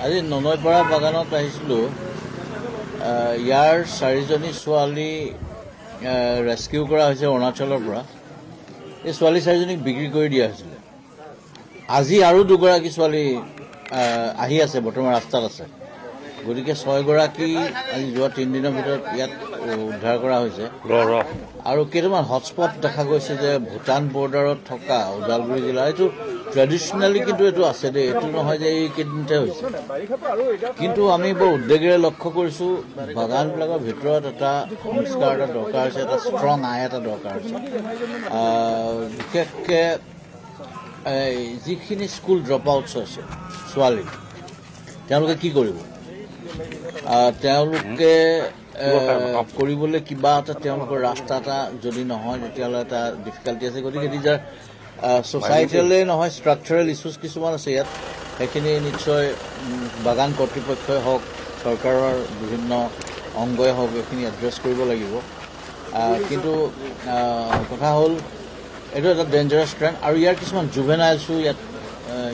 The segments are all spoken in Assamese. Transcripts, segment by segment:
আজি ননৈপাৰা বাগানত আহিছিলোঁ। ইয়াৰ 4জনী ছোৱালী ৰেস্কিউ কৰা হৈছে অৰুণাচলৰ পৰা। এই ছোৱালী 4জনীক বিক্ৰী কৰি দিয়া হৈছিলে। আজি আৰু 2গৰাকী ছোৱালী আহি আছে, বৰ্তমান ৰাস্তাত আছে। গতিকে 6গৰাকী আজি যোৱা 3 দিনৰ ভিতৰত ইয়াত উদ্ধাৰ কৰা হৈছে। আৰু কেইটামান হটস্পট দেখা গৈছে যে ভূটান বৰ্ডাৰত থকা ওদালগুৰি জিলা, এইটো ট্ৰেডিশ্যনেলি কিন্তু এইটো আছে দেই, এইটো নহয় যে এই কেইদিনতে হৈছে। কিন্তু আমি বৰ উদ্বেগেৰে লক্ষ্য কৰিছোঁ, বাগানবিলাকৰ ভিতৰত এটা সংস্কাৰ এটা দৰকাৰ হৈছে, এটা ষ্ট্ৰং আই এটা দৰকাৰ হৈছে। বিশেষকৈ যিখিনি স্কুল ড্ৰপ আউটছ আছে ছোৱালী, তেওঁলোকে কি কৰিব? তেওঁলোকে কৰিবলৈ কিবা এটা তেওঁলোকৰ ৰাস্তা এটা যদি নহয়, তেতিয়াহ'লে এটা ডিফিকাল্টি আছে। গতিকে নিজৰ ছ'চাইটিয়েলে নহয়, ষ্ট্ৰাকচাৰেল ইছ্যুজ কিছুমান আছে ইয়াত। সেইখিনি নিশ্চয় বাগান কৰ্তৃপক্ষই হওক, চৰকাৰৰ বিভিন্ন অংগই হওক, এইখিনি এড্ৰেছ কৰিব লাগিব। কিন্তু কথা হ'ল, এইটো এটা ডেঞ্জাৰাছ ট্ৰেণ্ড। আৰু ইয়াৰ কিছুমান জুভেনাইলছো ইয়াত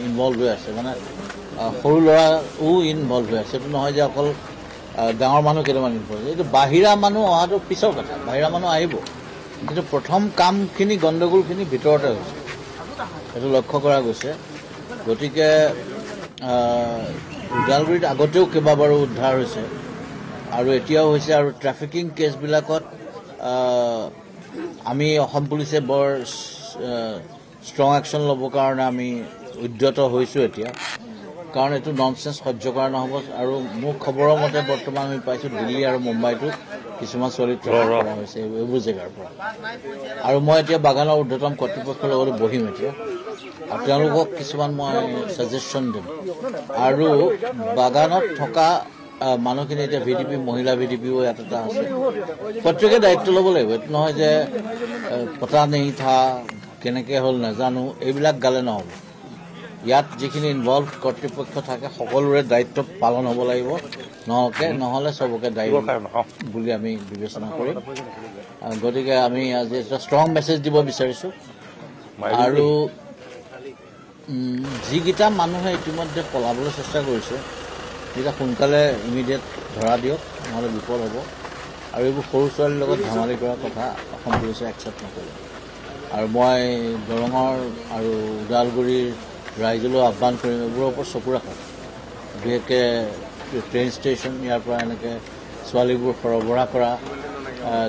ইনভলভ হৈ আছে, মানে সৰু ল'ৰাও ইনভলভ হৈ আছে। এইটো নহয় যে অকল ডাঙৰ মানুহ কেইটামান ইনভলভ হৈছে। এইটো বাহিৰা মানুহ অহাটো পিছৰ কথা, বাহিৰা মানুহ আহিব, কিন্তু প্ৰথম কামখিনি গণ্ডগোলখিনি ভিতৰতে হৈছে, সেইটো লক্ষ্য কৰা গৈছে। গতিকে ওদালগুৰিত আগতেও কেইবাবাৰো উদ্ধাৰ হৈছে আৰু এতিয়াও হৈছে। আৰু ট্ৰেফিকিং কেছবিলাকত আমি অসম পুলিচে বৰ ষ্ট্ৰং একশ্যন ল'বৰ কাৰণে আমি উদ্যত হৈছোঁ এতিয়া, কাৰণ এইটো ননচেন্স সহ্য কৰা নহ'ব। আৰু মোৰ খবৰৰ মতে বৰ্তমান আমি পাইছোঁ দিল্লী আৰু মুম্বাইতো কিছুমান ছোৱালী ট্ৰেফিক কৰা হৈছে এইবোৰ জেগাৰ পৰা। আৰু মই এতিয়া বাগানৰ ঊৰ্ধ্বতম কৰ্তৃপক্ষৰ লগতে বহিম এতিয়া, আৰু তেওঁলোকক কিছুমান মই ছাজেশ্যন দিম। আৰু বাগানত থকা মানুহখিনি এতিয়া VDP, মহিলা VDPও ইয়াত এটা আছে, প্ৰত্যেকে দায়িত্ব ল'ব লাগিব। এইটো নহয় যে পতা নেহি থা, কেনেকৈ হ'ল নাজানো, এইবিলাক গালে নহ'ব। ইয়াত যিখিনি ইনভলভ কৰ্তৃপক্ষ থাকে সকলোৰে দায়িত্ব পালন হ'ব লাগিব, নহ'লে চবকে দায়ী বুলি আমি বিবেচনা কৰিম। গতিকে আমি আজি এটা ষ্ট্ৰং মেছেজ দিব বিচাৰিছোঁ। আৰু যিকেইটা মানুহে ইতিমধ্যে পলাবলৈ চেষ্টা কৰিছে, সেইকেইটা সোনকালে ইমিডিয়েট ধৰা দিয়ক, নহ'লে বিপদ হ'ব। আৰু এইবোৰ সৰু ছোৱালীৰ লগত ধেমালি কৰাৰ কথা অসম পুলিচে একচেপ্ট নকৰে। আৰু মই দৰঙৰ আৰু ওদালগুৰিৰ ৰাইজলৈ আহ্বান কৰিম, এইবোৰৰ ওপৰত চকু ৰাখক। বিশেষকৈ ট্ৰেইন ষ্টেচন, ইয়াৰ পৰা এনেকৈ ছোৱালীবোৰ সৰবৰাহ কৰা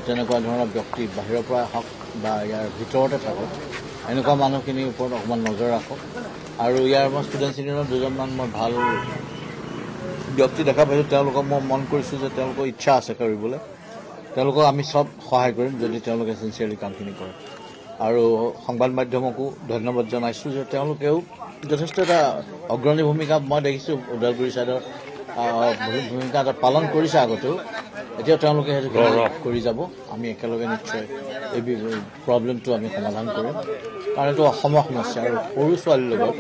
তেনেকুৱা ধৰণৰ ব্যক্তি বাহিৰৰ পৰা আহক বা ইয়াৰ ভিতৰতে থাকক, এনেকুৱা মানুহখিনিৰ ওপৰত অকণমান নজৰ ৰাখক। আৰু ইয়াৰ মই ষ্টুডেণ্টছ ইউনিয়নৰ 2জনমান মই ভাল ব্যক্তি দেখা পাইছোঁ, তেওঁলোকক মই মন কৰিছোঁ যে তেওঁলোকৰ ইচ্ছা আছে কৰিবলৈ। তেওঁলোকক আমি চব সহায় কৰিম যদি তেওঁলোকে চিনচিয়াৰলি কামখিনি কৰে। আৰু সংবাদ মাধ্যমকো ধন্যবাদ জনাইছোঁ যে তেওঁলোকেও যথেষ্ট এটা অগ্ৰণী ভূমিকা মই দেখিছোঁ ওদালগুৰি ছাইডৰ ভূমিকা এটা পালন কৰিছে আগতেও, এতিয়াও তেওঁলোকে সেইটো কৰি যাব। আমি একেলগে নিশ্চয় এই প্ৰব্লেমটো আমি সমাধান কৰিম, কাৰণ এইটো অসমৰ সমস্যা। আৰু সৰু ছোৱালীৰ লগত